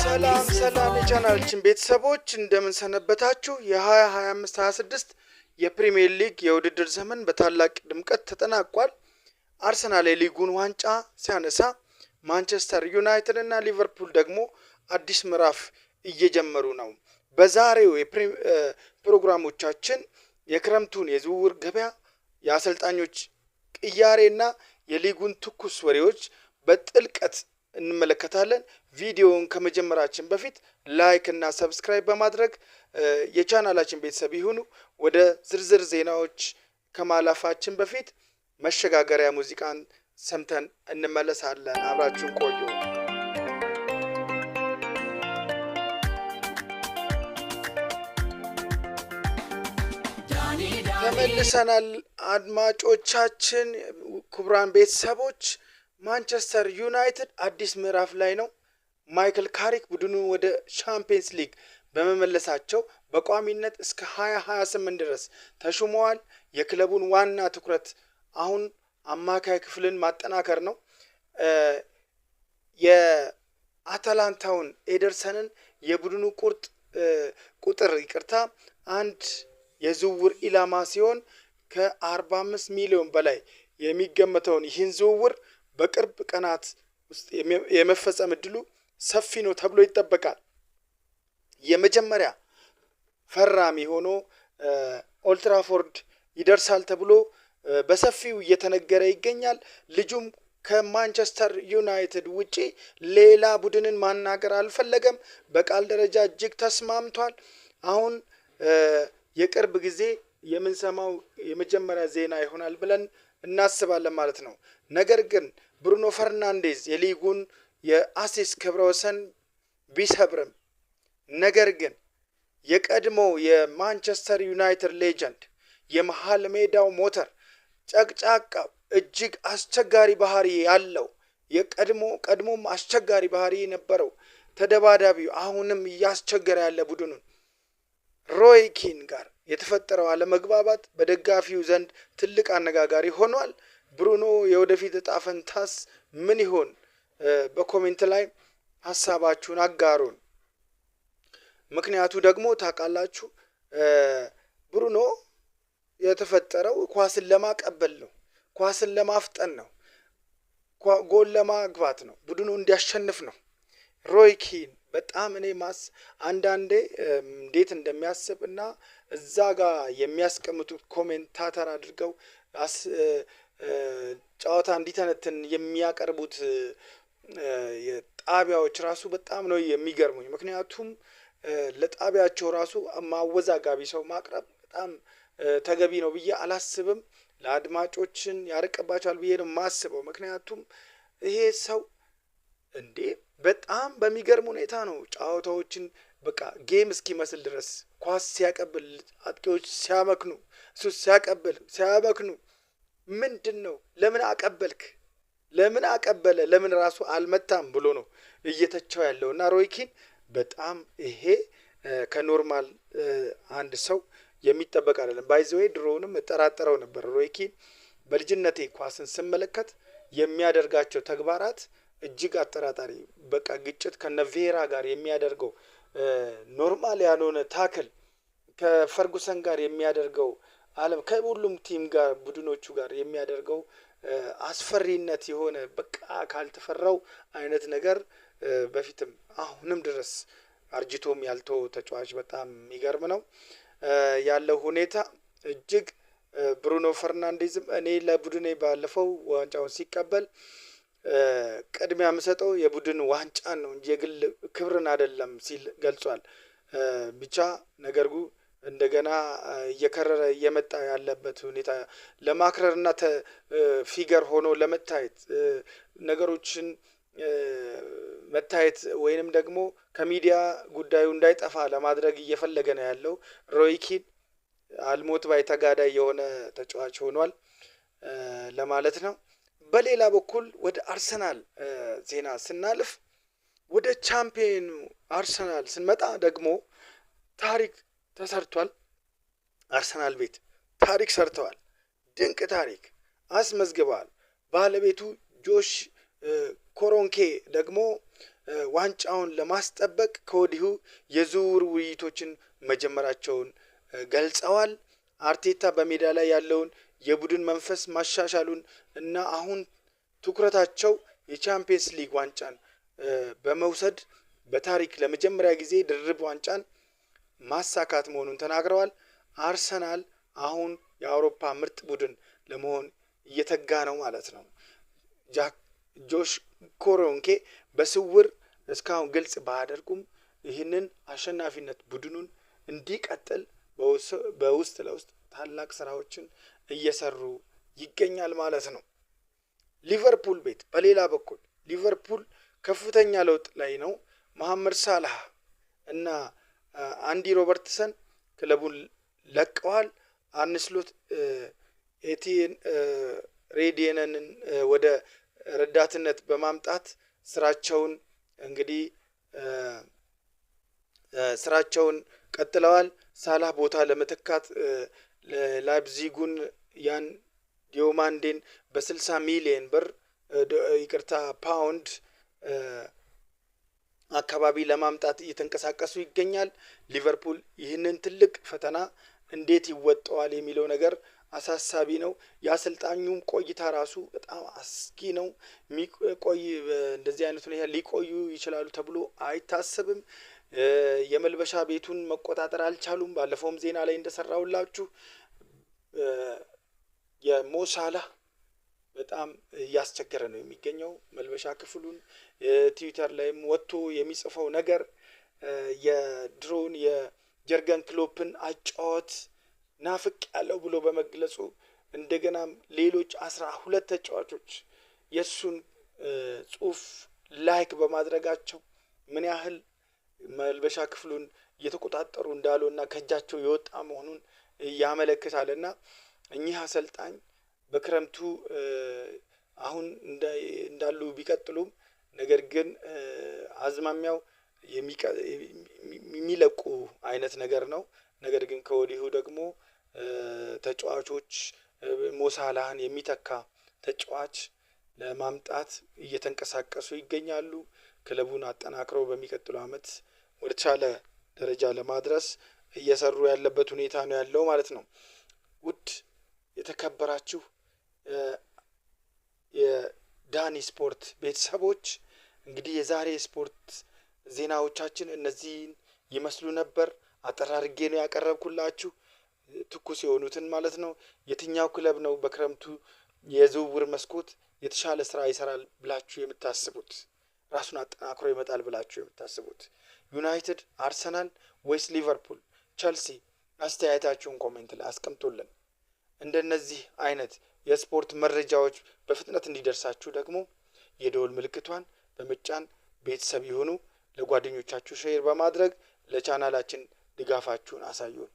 ሰላም የቻናላችን ቤተሰቦች እንደምን ሰነበታችሁ? የ2025-26 የፕሪሚየር ሊግ የውድድር ዘመን በታላቅ ድምቀት ተጠናቋል። አርሰናል የሊጉን ዋንጫ ሲያነሳ፣ ማንቸስተር ዩናይትድ እና ሊቨርፑል ደግሞ አዲስ ምዕራፍ እየጀመሩ ነው። በዛሬው ፕሮግራሞቻችን የክረምቱን የዝውውር ገበያ፣ የአሰልጣኞች ቅያሬና የሊጉን ትኩስ ወሬዎች በጥልቀት እንመለከታለን። ቪዲዮውን ከመጀመራችን በፊት ላይክ እና ሰብስክራይብ በማድረግ የቻናላችን ቤተሰብ ይሁኑ። ወደ ዝርዝር ዜናዎች ከማለፋችን በፊት መሸጋገሪያ ሙዚቃን ሰምተን እንመለሳለን። አብራችሁን ቆዩ። ተመልሰናል አድማጮቻችን፣ ክቡራን ቤተሰቦች። ማንቸስተር ዩናይትድ አዲስ ምዕራፍ ላይ ነው። ማይክል ካሪክ ቡድኑን ወደ ቻምፒየንስ ሊግ በመመለሳቸው በቋሚነት እስከ 2028 ድረስ ተሹመዋል። የክለቡን ዋና ትኩረት አሁን አማካይ ክፍልን ማጠናከር ነው። የአታላንታውን ኤደርሰንን የቡድኑ ቁጥር አንድ የዝውውር ኢላማ ሲሆን ከ45 ሚሊዮን በላይ የሚገመተውን ይህን ዝውውር በቅርብ ቀናት ውስጥ የመፈጸም እድሉ ሰፊ ነው ተብሎ ይጠበቃል። የመጀመሪያ ፈራሚ ሆኖ ኦልትራፎርድ ይደርሳል ተብሎ በሰፊው እየተነገረ ይገኛል። ልጁም ከማንቸስተር ዩናይትድ ውጪ ሌላ ቡድንን ማናገር አልፈለገም። በቃል ደረጃ እጅግ ተስማምቷል። አሁን የቅርብ ጊዜ የምንሰማው የመጀመሪያ ዜና ይሆናል ብለን እናስባለን ማለት ነው። ነገር ግን ብሩኖ ፈርናንዴዝ የሊጉን የአሲስት ክብረ ወሰን ቢሰብርም፣ ነገር ግን የቀድሞ የማንቸስተር ዩናይትድ ሌጀንድ የመሃል ሜዳው ሞተር ጨቅጫቃው እጅግ አስቸጋሪ ባህሪ ያለው ቀድሞም አስቸጋሪ ባህሪ የነበረው ተደባዳቢው አሁንም እያስቸገረ ያለ ቡድኑን ሮይ ኪን ጋር የተፈጠረው አለመግባባት በደጋፊው ዘንድ ትልቅ አነጋጋሪ ሆኗል። ብሩኖ የወደፊት እጣ ፈንታስ ምን ይሆን? በኮሜንት ላይ ሀሳባችሁን አጋሩን። ምክንያቱ ደግሞ ታውቃላችሁ፣ ብሩኖ የተፈጠረው ኳስን ለማቀበል ነው፣ ኳስን ለማፍጠን ነው፣ ጎል ለማግባት ነው፣ ቡድኑ እንዲያሸንፍ ነው። ሮይ ኪን በጣም አንዳንዴ እንዴት እንደሚያስብ እና እዛ ጋር የሚያስቀምጡት ኮሜንታተር አድርገው ጨዋታ እንዲተነትን የሚያቀርቡት የጣቢያዎች ራሱ በጣም ነው የሚገርሙኝ። ምክንያቱም ለጣቢያቸው ራሱ ማወዛጋቢ ሰው ማቅረብ በጣም ተገቢ ነው ብዬ አላስብም። ለአድማጮችን ያርቅባቸዋል ብዬ ነው የማስበው። ምክንያቱም ይሄ ሰው በጣም በሚገርም ሁኔታ ነው ጨዋታዎችን በቃ ጌም እስኪመስል ድረስ ኳስ ሲያቀብል፣ አጥቂዎች ሲያመክኑ፣ እሱ ሲያመክኑ ምንድን ነው ለምን አቀበልክ? ለምን አቀበለ? ለምን ራሱ አልመታም ብሎ ነው እየተቸው ያለው እና ሮይ ኪን በጣም ይሄ ከኖርማል አንድ ሰው የሚጠበቅ አይደለም። ባይዘዌ ድሮውንም እጠራጠረው ነበር። ሮይ ኪን በልጅነቴ ኳስን ስመለከት የሚያደርጋቸው ተግባራት እጅግ አጠራጣሪ፣ በቃ ግጭት ከነቬራ ጋር የሚያደርገው ኖርማል ያልሆነ ታክል፣ ከፈርጉሰን ጋር የሚያደርገው ዓለም ከሁሉም ቲም ጋር ቡድኖቹ ጋር የሚያደርገው አስፈሪነት የሆነ በቃ ካልተፈራው አይነት ነገር በፊትም አሁንም ድረስ አርጅቶም ያልተው ተጫዋች በጣም የሚገርም ነው ያለው ሁኔታ እጅግ። ብሩኖ ፈርናንዴዝም እኔ ለቡድኔ ባለፈው ዋንጫውን ሲቀበል ቅድሚያ የምሰጠው የቡድን ዋንጫን ነው እንጂ የግል ክብርን አይደለም ሲል ገልጿል። ብቻ ነገሩ እንደገና እየከረረ እየመጣ ያለበት ሁኔታ ለማክረርና ፊገር ሆኖ ለመታየት ነገሮችን መታየት ወይንም ደግሞ ከሚዲያ ጉዳዩ እንዳይጠፋ ለማድረግ እየፈለገ ነው ያለው። ሮይ ኪን አልሞት ባይ ተጋዳይ የሆነ ተጫዋች ሆኗል ለማለት ነው። በሌላ በኩል ወደ አርሰናል ዜና ስናልፍ፣ ወደ ቻምፒየኑ አርሰናል ስንመጣ ደግሞ ታሪክ ተሰርቷል። አርሰናል ቤት ታሪክ ሰርተዋል። ድንቅ ታሪክ አስመዝግበዋል። ባለቤቱ ጆሽ ኮሮንኬ ደግሞ ዋንጫውን ለማስጠበቅ ከወዲሁ የዝውውር ውይይቶችን መጀመራቸውን ገልጸዋል። አርቴታ በሜዳ ላይ ያለውን የቡድን መንፈስ ማሻሻሉን እና አሁን ትኩረታቸው የቻምፒየንስ ሊግ ዋንጫን በመውሰድ በታሪክ ለመጀመሪያ ጊዜ ድርብ ዋንጫን ማሳካት መሆኑን ተናግረዋል። አርሰናል አሁን የአውሮፓ ምርጥ ቡድን ለመሆን እየተጋ ነው ማለት ነው። ጆሽ ኮሮንኬ በስውር እስካሁን ግልጽ ባያደርጉም ይህንን አሸናፊነት ቡድኑን እንዲቀጥል በውስጥ ለውስጥ ታላቅ ስራዎችን እየሰሩ ይገኛል ማለት ነው። ሊቨርፑል ቤት በሌላ በኩል ሊቨርፑል ከፍተኛ ለውጥ ላይ ነው። መሐመድ ሳላህ እና አንዲ ሮበርትሰን ክለቡን ለቀዋል። አርነ ስሎት ኤቲን ሬዲየንን ወደ ረዳትነት በማምጣት ስራቸውን ቀጥለዋል። ሳላህ ቦታ ለመተካት ላይፕዚጉን ያን ዲዮማንዴን በ60 ሚሊዮን ብር ፓውንድ አካባቢ ለማምጣት እየተንቀሳቀሱ ይገኛል። ሊቨርፑል ይህንን ትልቅ ፈተና እንዴት ይወጣዋል የሚለው ነገር አሳሳቢ ነው። የአሰልጣኙም ቆይታ ራሱ በጣም አስጊ ነው። እንደዚህ አይነት ሁኔታ ሊቆዩ ይችላሉ ተብሎ አይታሰብም። የመልበሻ ቤቱን መቆጣጠር አልቻሉም። ባለፈውም ዜና ላይ እንደሰራውላችሁ የሞሳላህ በጣም እያስቸገረ ነው የሚገኘው መልበሻ ክፍሉን። ትዊተር ላይም ወጥቶ የሚጽፈው ነገር የድሮን የጀርገን ክሎፕን አጫወት ናፍቅ ያለው ብሎ በመግለጹ እንደገናም ሌሎች 12 ተጫዋቾች የሱን ጽሁፍ ላይክ በማድረጋቸው ምን ያህል መልበሻ ክፍሉን እየተቆጣጠሩ እንዳሉና ከእጃቸው የወጣ መሆኑን ያመለክታልና እኚህ አሰልጣኝ በክረምቱ አሁን እንዳሉ ቢቀጥሉም ነገር ግን አዝማሚያው የሚለቁ አይነት ነገር ነው። ነገር ግን ከወዲሁ ደግሞ ተጫዋቾች ሞሳላህን የሚተካ ተጫዋች ለማምጣት እየተንቀሳቀሱ ይገኛሉ። ክለቡን አጠናክረው በሚቀጥለው አመት ወደ ተሻለ ደረጃ ለማድረስ እየሰሩ ያለበት ሁኔታ ነው ያለው ማለት ነው። ውድ የተከበራችሁ የዳኒ ስፖርት ቤተሰቦች እንግዲህ የዛሬ ስፖርት ዜናዎቻችን እነዚህን ይመስሉ ነበር። አጠር አድርጌ ነው ያቀረብኩላችሁ ትኩስ የሆኑትን ማለት ነው። የትኛው ክለብ ነው በክረምቱ የዝውውር መስኮት የተሻለ ስራ ይሰራል ብላችሁ የምታስቡት? ራሱን አጠናክሮ ይመጣል ብላችሁ የምታስቡት? ዩናይትድ፣ አርሰናል ወይስ ሊቨርፑል፣ ቸልሲ? አስተያየታችሁን ኮሜንት ላይ አስቀምጡልን። እንደነዚህ አይነት የስፖርት መረጃዎች በፍጥነት እንዲደርሳችሁ ደግሞ የደወል ምልክቷን በመጫን ቤተሰብ ይሁኑ። ለጓደኞቻችሁ ሼር በማድረግ ለቻናላችን ድጋፋችሁን አሳዩን።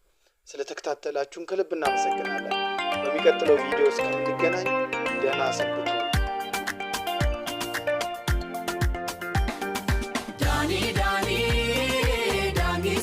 ስለተከታተላችሁን ከልብ እናመሰግናለን። በሚቀጥለው ቪዲዮ እስከምንገናኝ ደህና ሰንብቱ።